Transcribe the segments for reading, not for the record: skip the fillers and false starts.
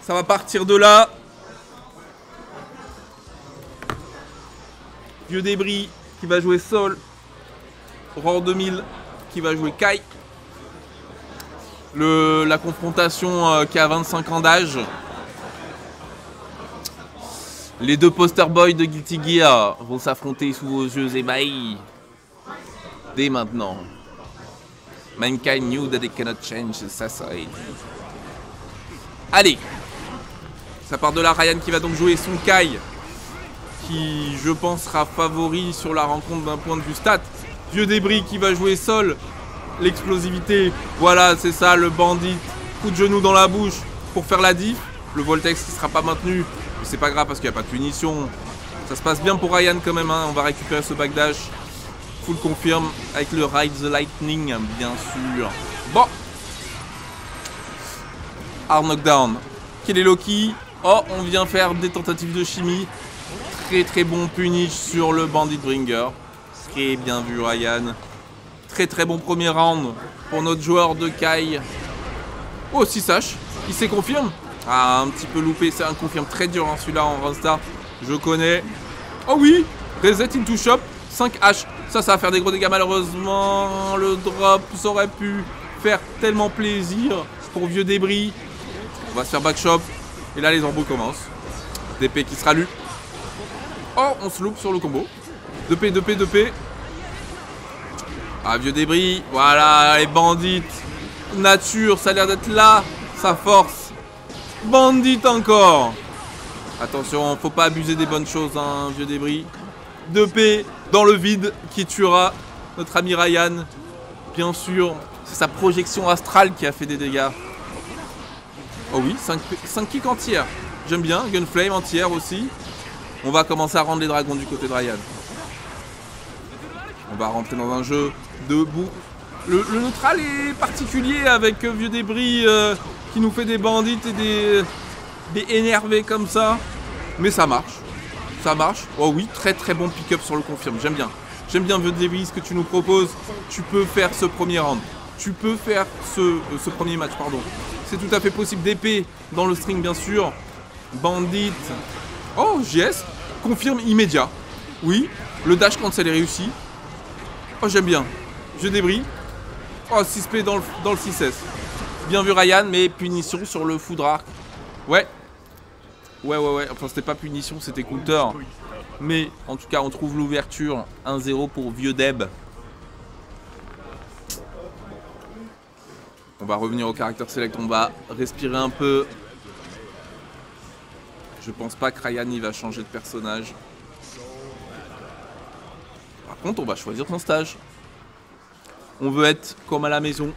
Ça va partir de là. Vieux débris qui va jouer Sol. Roar 2000 qui va jouer Kai. La confrontation qui a 25 ans d'âge. Les deux poster boys de Guilty Gear vont s'affronter sous vos yeux ébahis. Dès maintenant. Mankind knew that they cannot change society. Allez. Ça part de là, Ryan qui va donc jouer son Kai. Qui, je pense, sera favori sur la rencontre d'un point de vue stat. Vieux débris qui va jouer Sol. L'explosivité. Voilà, c'est ça, le bandit. Coup de genou dans la bouche pour faire la diff. Le Voltex qui ne sera pas maintenu. Mais c'est pas grave parce qu'il n'y a pas de punition. Ça se passe bien pour Ryan quand même. Hein. On va récupérer ce backdash. Full confirme avec le Ride the Lightning, bien sûr. Bon. Hard knockdown. Quel est Loki? Oh, on vient faire des tentatives de chimie. Très très bon punish sur le Bandit Bringer. Très bien vu, Ryan. Très très bon premier round pour notre joueur de Kai. Oh, 6H. Il s'est confirme. Ah, un petit peu loupé. C'est un confirme très dur, hein, celui-là en Runstar. Je connais. Oh oui. Reset into shop. 5H. Ça va faire des gros dégâts malheureusement. Le drop, ça aurait pu faire tellement plaisir pour vieux débris. On va se faire backshop. Et là, les embrouilles commencent. DP qui sera lu. Oh, on se loupe sur le combo. 2P, 2P, 2P. Ah, vieux débris. Voilà, les bandits. Nature, ça a l'air d'être là. Sa force. Bandit encore. Attention, faut pas abuser des bonnes choses, hein, vieux débris. 2P dans le vide qui tuera notre ami Ryan. Bien sûr, c'est sa projection astrale qui a fait des dégâts. Oh oui, 5 kicks entières. J'aime bien, Gunflame entière aussi. On va commencer à rendre les dragons du côté de Ryan. On va rentrer dans un jeu debout. Le neutral est particulier avec vieux débris qui nous fait des bandits et des énervés comme ça. Mais ça marche. Ça marche. Oh oui, très très bon pick-up sur le confirme. J'aime bien. J'aime bien vieux débris ce que tu nous proposes. Tu peux faire ce premier round. Tu peux faire ce premier match, pardon. C'est tout à fait possible. d'épée dans le string, bien sûr. Bandit. Oh, JS. Confirme immédiat. Oui. Le dash cancel est réussi. Oh, j'aime bien. Vieux débris. Oh, 6P dans le 6S. Bien vu, Ryan, mais punition sur le foudre arc. Ouais. Ouais. Enfin, c'était pas punition, c'était counter. Mais, en tout cas, on trouve l'ouverture. 1-0 pour vieux Deb. On va revenir au caractère select. On va respirer un peu. Je pense pas que Ryan il va changer de personnage. Par contre, on va choisir son stage. On veut être comme à la maison.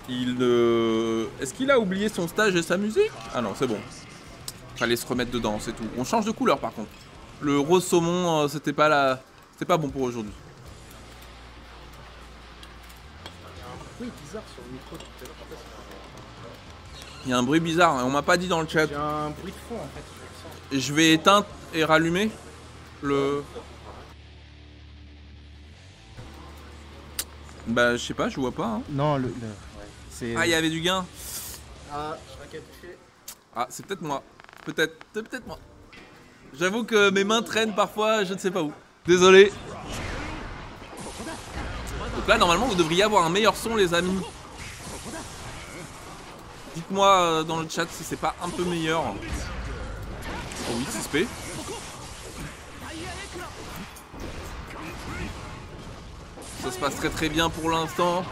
Est-ce qu'il a oublié son stage et sa musique? Ah non, c'est bon. Fallait se remettre dedans, c'est tout. On change de couleur par contre. Le rose saumon, c'était pas bon pour aujourd'hui. Il y a un bruit bizarre, on m'a pas dit dans le chat. Il y a un bruit de fond en fait. Je vais éteindre et rallumer le... Bah je sais pas, je vois pas. Hein. Non, Ah, il y avait du gain. Ah, je serais capturé. Ah, c'est peut-être moi. Peut-être moi. J'avoue que mes mains traînent parfois, je ne sais pas où. Désolé. Donc là, normalement, vous devriez avoir un meilleur son, les amis. Dites-moi dans le chat si c'est pas un peu meilleur. Oh oui, 6P. Ça se passe très très bien pour l'instant.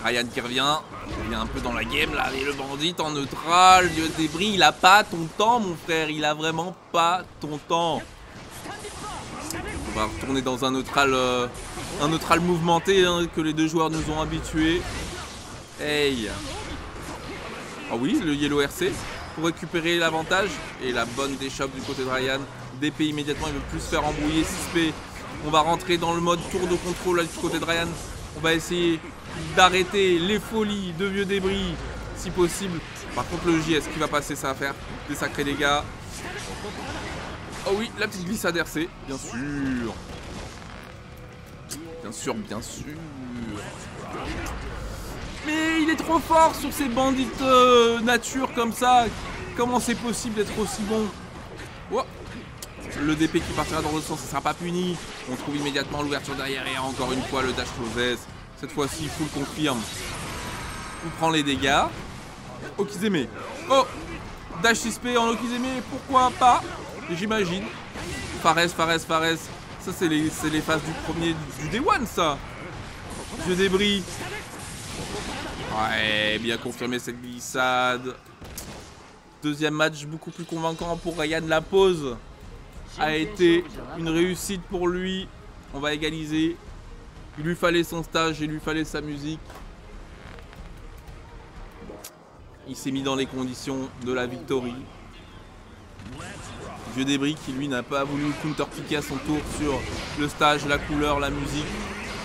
Ryan qui revient. Il est un peu dans la game là, et le bandit en neutral, vieux débris, il a pas ton temps mon frère, il a vraiment pas ton temps. On va retourner dans un neutral mouvementé hein, que les deux joueurs nous ont habitués. Hey. Ah oui, le yellow RC pour récupérer l'avantage et la bonne déchoppe du côté de Ryan. DP immédiatement, il veut plus se faire embrouiller 6P. On va rentrer dans le mode tour de contrôle là, du côté de Ryan. On va essayer d'arrêter les folies de vieux débris si possible. Par contre le JS qui va passer, ça va faire des sacrés dégâts. Oh oui, la petite glissade RC, bien sûr. Bien sûr. est trop fort sur ces bandits nature comme ça. Comment c'est possible d'être aussi bon? Oh. Le DP qui partira dans l'autre sens, ça ne sera pas puni. On trouve immédiatement l'ouverture derrière et encore une fois le dash closes. Cette fois-ci, full confirme. On prend les dégâts. Okizeme. Oh, dash 6P en Okizeme, pourquoi pas? J'imagine. Fares. Ça, c'est les phases du premier du Day One, ça. Vieux débris. Ouais, bien confirmé cette glissade. Deuxième match beaucoup plus convaincant pour Ryan. La pause a été une réussite pour lui. On va égaliser. Il lui fallait son stage, il lui fallait sa musique. Il s'est mis dans les conditions de la victory. Vieux débris qui lui n'a pas voulu counter-piquer à son tour sur le stage, la couleur, la musique.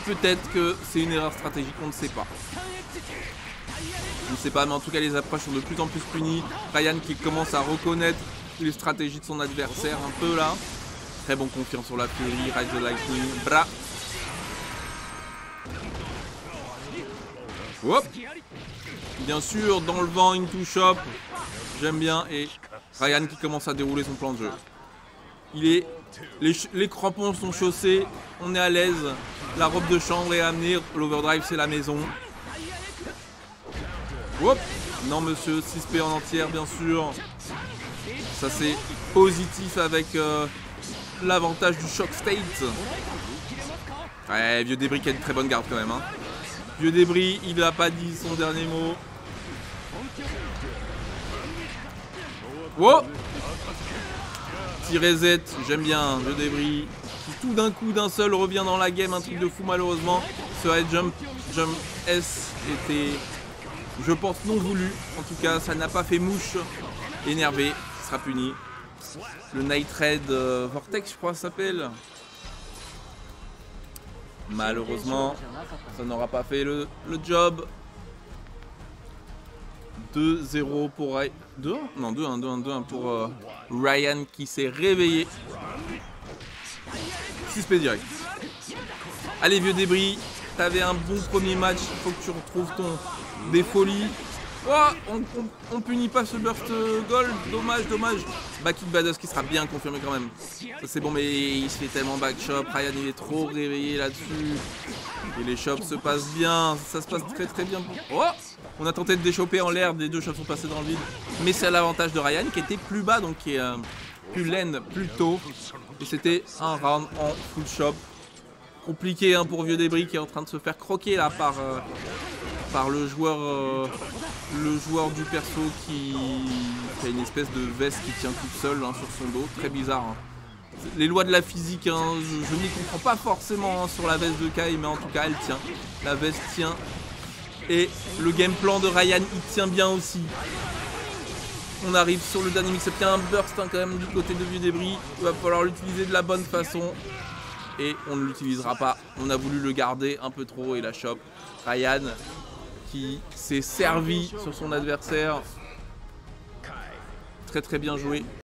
Peut-être que c'est une erreur stratégique, on ne sait pas. On ne sait pas, mais en tout cas les approches sont de plus en plus punies. Ryan qui commence à reconnaître les stratégies de son adversaire un peu là. Très bon confiance sur la Fury, Ride the Lightning, bra. Hop. Bien sûr, dans le vent, into shop. J'aime bien. Et Ryan qui commence à dérouler son plan de jeu. Les crampons sont chaussés. On est à l'aise. La robe de chambre est amenée. L'overdrive, c'est la maison. Hop. Non, monsieur. 6P en entière, bien sûr. Ça, c'est positif avec l'avantage du shock state. Ouais, vieux débris qui a une très bonne garde quand même. Hein. Vieux débris, il n'a pas dit son dernier mot. Wow. Petit reset, j'aime bien, vieux débris. Qui tout d'un coup, d'un seul, revient dans la game, un truc de fou malheureusement. Ce head jump S était, je pense, non voulu. En tout cas, ça n'a pas fait mouche. Énervé, il sera puni. Le Night Red Vortex, je crois, ça s'appelle. Malheureusement, ça n'aura pas fait le job. 2-0 pour Ryan. 2-1 Non, 2-1 pour Ryan qui s'est réveillé. 6P direct. Allez, vieux débris. T'avais un bon premier match. Il faut que tu retrouves ton défolie. Oh, on punit pas ce burst gold. Dommage. Backkick badass qui sera bien confirmé quand même. Ça c'est bon, mais il se fait tellement backshop. Ryan il est trop réveillé là-dessus. Et les chops se passent bien. Ça se passe très bien. Oh, on a tenté de déchoper en l'air. Les deux chops sont passés dans le vide. Mais c'est à l'avantage de Ryan qui était plus bas, donc qui est plus laine plus tôt. Et c'était un round en full shop. Compliqué hein, pour vieux débris qui est en train de se faire croquer là par le joueur du perso qui a une espèce de veste qui tient toute seule hein, sur son dos, très bizarre. Hein. Les lois de la physique, hein, je n'y comprends pas forcément hein, sur la veste de Kai, mais en tout cas elle tient. La veste tient. Et le game plan de Ryan, il tient bien aussi. On arrive sur le dernier mix-up, il y a un burst hein, quand même du côté de vieux débris. Il va falloir l'utiliser de la bonne façon. Et on ne l'utilisera pas. On a voulu le garder un peu trop et la chope. Ryan qui s'est servi sur son adversaire. Très bien joué.